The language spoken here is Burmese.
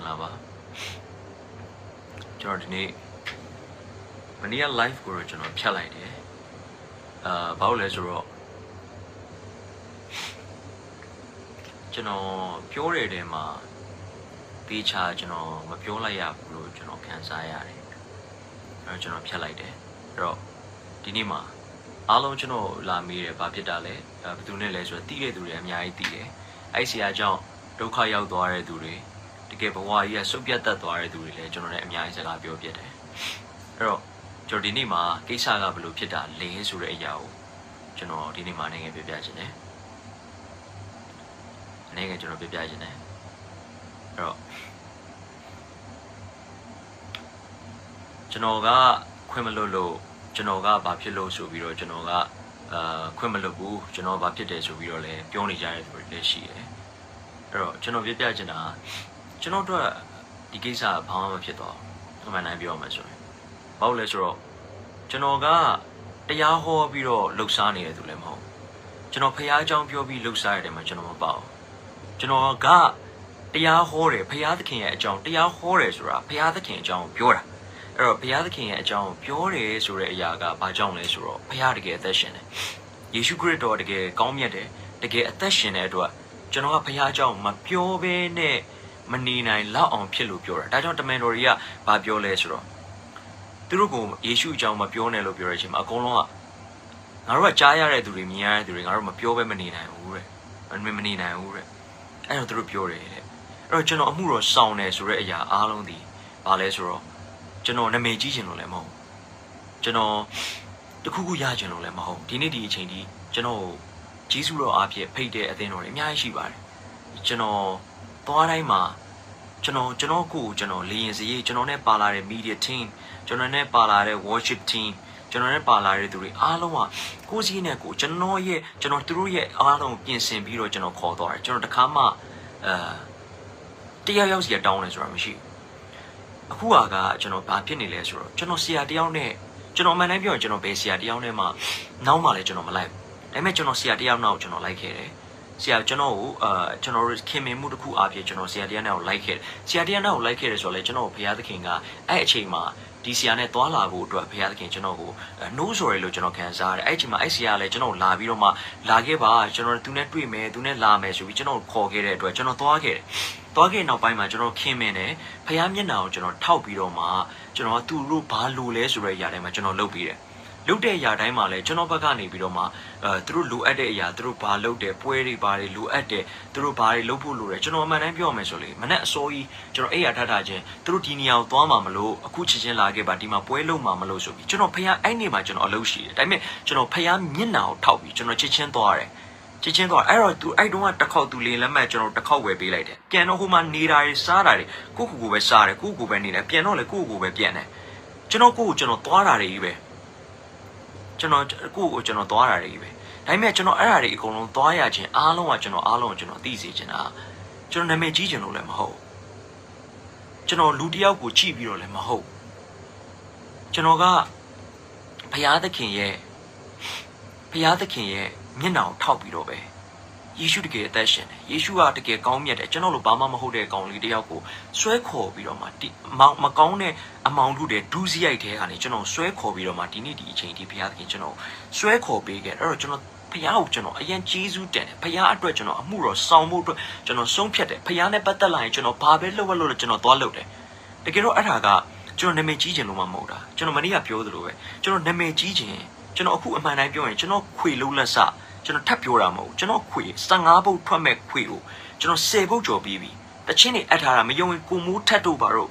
လာပါကျွန်တော်ဒီနေ့မနေ့က live ကိုတော့ကျွန်တော်ဖြတ်လိုက်တယ်ဘာလို့လဲဆိုတော့ကျွန်တော်ပြောတဲ့တဲမှာတေချာကျွန်တော်မပြောလိုက်ရဘူးလို့ကျွန်တော်ခံစားရတယ်အဲ့တော့ကျွန်တော်ဖြတ်လိုက်တယ်အဲ့တော့ဒီနေ့မှာအားလုံးကျွန်တော်လာမေးတယ်ဘာဖြစ်တာလဲဘယ်သူနဲ့လဲဆိုတော့တီးတဲ့သူတွေအများကြီးတီးတယ်အဲ့ဆရာကြောင့်ဒုက္ခရောက်သွားတဲ့သူတွေတကယ်ဘဝကြီးကစုပ်ပြတ်တတ်သွားတဲ့သူတွေလည်းကျွန်တော်လည်းအများကြီးစကားပြောပြတယ်အဲ့တော့ကျွန်တော်ဒီနေ့မှာကိစ္စကဘယ်လိုဖြစ်တာလဲဆိုတဲ့အရာကိုကျွန်တော်ဒီနေ့မှာနိုင်ငံပြပြခြင်းတယ်နိုင်ငံကျွန်တော်ပြပြခြင်းတယ်အဲ့တော့ကျွန်တော်ကခွင့်မလွတ်လို့ကျွန်တော်ကဘာဖြစ်လို့ဆိုပြီးတော့ကျွန်တော်ကခွင့်မလွတ်ဘူးကျွန်တော်ဘာဖြစ်တယ်ဆိုပြီးတော့လည်းပြောနေကြတဲ့သူတွေလည်းရှိတယ်အဲ့တော့ကျွန်တော်ပြပြချင်တာကျွန်တော်တို့ဒီကိစ္စဘာမှမဖြစ်တော့အမှန်တမ်းပြောမှဆိုရင်ဘာလို့လဲဆိုတော့ကျွန်တော်ကတရားဟောပြီးတော့လှုပ်ရှားနေတဲ့သူလည်းမဟုတ်ကျွန်တော်ဖះအကြောင်းပြောပြီးလှုပ်ရှားရတယ်မှာကျွန်တော်မပေါ့ကျွန်တော်ကတရားဟောတယ်ဖះသခင်ရဲ့အကြောင်းတရားဟောတယ်ဆိုတာဖះသခင်အကြောင်းပြောတာအဲ့တော့ဘုရားသခင်ရဲ့အကြောင်းပြောတယ်ဆိုတဲ့အရာကဘာကြောင့်လဲဆိုတော့ဘုရားတကယ်အသက်ရှင်တယ်ယေရှုခရစ်တော်တကယ်ကောင်းမြတ်တယ်တကယ်အသက်ရှင်တဲ့အတွက်ကျွန်တော်ကဘုရားအကြောင်းမပြောဘဲနဲ့မနေနိုင်လောက်အောင်ဖြစ်လို့ပြောတာဒါကြောင့်တမန်တော်တွေကဘာပြောလဲဆိုတော့သူတို့ကယေရှုအကြောင်းမပြောနဲ့လို့ပြောတဲ့အချိန်မှာအကုန်လုံးကငါတို့ကကြားရတဲ့သူတွေမြင်ရတဲ့သူတွေငါတို့မပြောဘဲမနေနိုင်ဘူးတဲ့မနေနိုင်ဘူးတဲ့အဲ့တော့သူတို့ပြောတယ်တဲ့အဲ့တော့ကျွန်တော်အမှုတော်ဆောင်တယ်ဆိုတဲ့အရာအားလုံးဒီဘာလဲဆိုတော့ကျွန်တော်နာမည်ကြီးချင်လို့လည်းမဟုတ်ကျွန်တော်တခုခုရချင်လို့လည်းမဟုတ်ဒီနေ့ဒီအချိန်ဒီကျွန်တော်ဂျေဇုတော်အားဖြင့်ဖိတ်တဲ့အသင်းတော်တွေအများကြီးရှိပါတယ်ကျွန်တော်သွားတိုင်းမှာကျွန်တော်ကိုကျွန်တော်လေရင်စရေးကျွန်တော်နဲ့ပါလာတဲ့ media team ကျွန်တော်နဲ့ပါလာတဲ့ worship team ကျွန်တော်နဲ့ပါလာတဲ့သူတွေအားလုံးကကိုယ်စီးနဲ့ကိုကျွန်တော်သူတို့ရဲ့အားလုံးပြင်ဆင်ပြီးတော့ကျွန်တော်ခေါ်သွားတယ်ကျွန်တော်တခါမှတရားရောက်စီတောင်းတယ်ဆိုတာမရှိဘူးအခုကကျွန်တော်ဘာဖြစ်နေလဲဆိုတော့ကျွန်တော်ဆရာတယောက်နဲ့ကျွန်တော်အမှန်တမ်းပြောရင်ကျွန်တော်ဘယ်ဆရာတယောက်နဲ့မှနောက်မှလည်းကျွန်တော်မလိုက်ဘူးဒါပေမဲ့ကျွန်တော်ဆရာတယောက်နောက်ကျွန်တော်လိုက်ခဲ့တယ်ဆရာကျွန်တော်ကိုကျွန်တော်ခင်မင်မှုတစ်ခုအားဖြင့်ကျွန်တော်ဆရာတယောက်နဲ့ကိုလိုက်ခဲ့တယ်ဆရာတယောက်နဲ့ကိုလိုက်ခဲ့တယ်ဆိုတော့လေကျွန်တော်ဘုရားသခင်ကအဲ့အချိန်မှာဒီဆရာနဲ့တွာလာဖို့အတွက်ဘုရားသခင်ကျွန်တော်ကိုနိုးဆိုရလို့ကျွန်တော်ခံစားရတယ်အဲ့အချိန်မှာအဲ့ဆရာကလည်းကျွန်တော်လာပြီးတော့မှလာခဲ့ပါကျွန်တော်သူနဲ့တွေ့မယ်သူနဲ့လာမယ်ဆိုပြီးကျွန်တော်ခေါ်ခဲ့တဲ့အတွက်ကျွန်တော်တွားခဲ့တယ်သွားခဲ့နောက်ပိုင်းမှာကျွန်တော်ခင်မင်တယ်ဖះမျက်နှာကိုကျွန်တော်ထောက်ပြီးတော့မှကျွန်တော်ကသူတို့ဘာလို့လဲဆိုတဲ့အရာတိုင်းမှာကျွန်တော်လုပ်ပြီးတယ်လုပ်တဲ့အရာတိုင်းမှာလည်းကျွန်တော်ဘက်ကနေပြီးတော့မှသူတို့လိုအပ်တဲ့အရာသူတို့ဘာလုပ်တယ်ပွဲတွေဘာတွေလိုအပ်တယ်သူတို့ဘာတွေလုပ်ဖို့လိုတယ်ကျွန်တော်အမှန်တမ်းပြောရမယ်ဆိုလေမနဲ့အစိုးကြီးကျွန်တော်အဲ့ရထားချင်းသူတို့ဒီနေရာကိုသွားမှာမလို့အခုချင်းချင်းလာခဲ့ပါဒီမှာပွဲလုပ်မှာမလို့ဆိုပြီးကျွန်တော်ဖះအဲ့နေမှာကျွန်တော်အလုပ်ရှိတယ်ဒါပေမဲ့ကျွန်တော်ဖះမျက်နှာကိုထောက်ပြီးကျွန်တော်ချင်းချင်းသွားတယ်ချင်းတော့အဲ့တော့သူအဲ့တုန်းကတစ်ခေါက်သူလေလက်မှတ်ကျွန်တော်တစ်ခေါက်ဝယ်ပေးလိုက်တယ်ပြန်တော့ဟိုမှာနေတာတွေစားတာတွေကိုကိုပဲစားတယ်ကိုပဲနေတယ်ပြန်တော့လေကိုပဲပြန်တယ်ကျွန်တော်ကျွန်တော်သွားတာတွေကြီးပဲကျွန်တော်ကျွန်တော်သွားတာတွေကြီးပဲဒါပေမဲ့ကျွန်တော်အဲ့ဓာတွေအကုန်လုံးသွားရခြင်းအားလုံးကကျွန်တော်သိစေချင်တာကျွန်တော်နာမည်ကြီးချင်လို့လည်းမဟုတ်ကျွန်တော်လူတစ်ယောက်ကိုကြည့်ပြီးတော့လည်းမဟုတ်ကျွန်တော်ကဘုရားသခင်ရဲ့မျက်နှာကိုထောက်ပြီးတော့ပဲယေရှုတကယ်အသက်ရှင်တယ်ယေရှုကတကယ်ကောင်းမြတ်တယ်ကျွန်တော်တို့ဘာမှမဟုတ်တဲ့ကောင်လေးတယောက်ကိုဆွဲခေါ်ပြီးတော့မှမကောင်းတဲ့အမောင်တို့တဲ့ဒူးစရိုက်တဲ့ကနေကျွန်တော်ဆွဲခေါ်ပြီးတော့မှဒီနေ့ဒီအချိန်ဒီဘုရားသခင်ကျွန်တော်ဆွဲခေါ်ပေးခဲ့အဲ့တော့ကျွန်တော်ဘုရားကိုကျွန်တော်အရင်ကျေးဇူးတင်တယ်ဘုရားအတွက်ကျွန်တော်အမှုတော်ဆောင်ဖို့အတွက်ကျွန်တော်ဆုံးဖြတ်တယ်ဘုရားနဲ့ပတ်သက်လာရင်ကျွန်တော်ဘာပဲလုပ်လို့ကျွန်တော်သွားလုပ်တယ်တကယ်တော့အဲ့ဒါကကျွန်တော်နာမည်ကြီးချင်လို့မှမဟုတ်တာကျွန်တော်မနေ့ကပြောသလိုပဲကျွန်တော်နာမည်ကြီးချင်ကျွန်တော်အခုအမှန်တိုင်းပြောရင်ကျွန်တော်ခွေလုံးလက်စကျွန်တော်ထပ်ပြောတာမဟုတ်ကျွန်တော်ခွေ15ပုတ်ထွက်မဲ့ခွေကိုကျွန်တော်10ပုတ်ကျော်ပြီးပြီတချင်းနေအပ်ထားတာမယုံရင်ကိုမိုးထက်တို့ပါတော့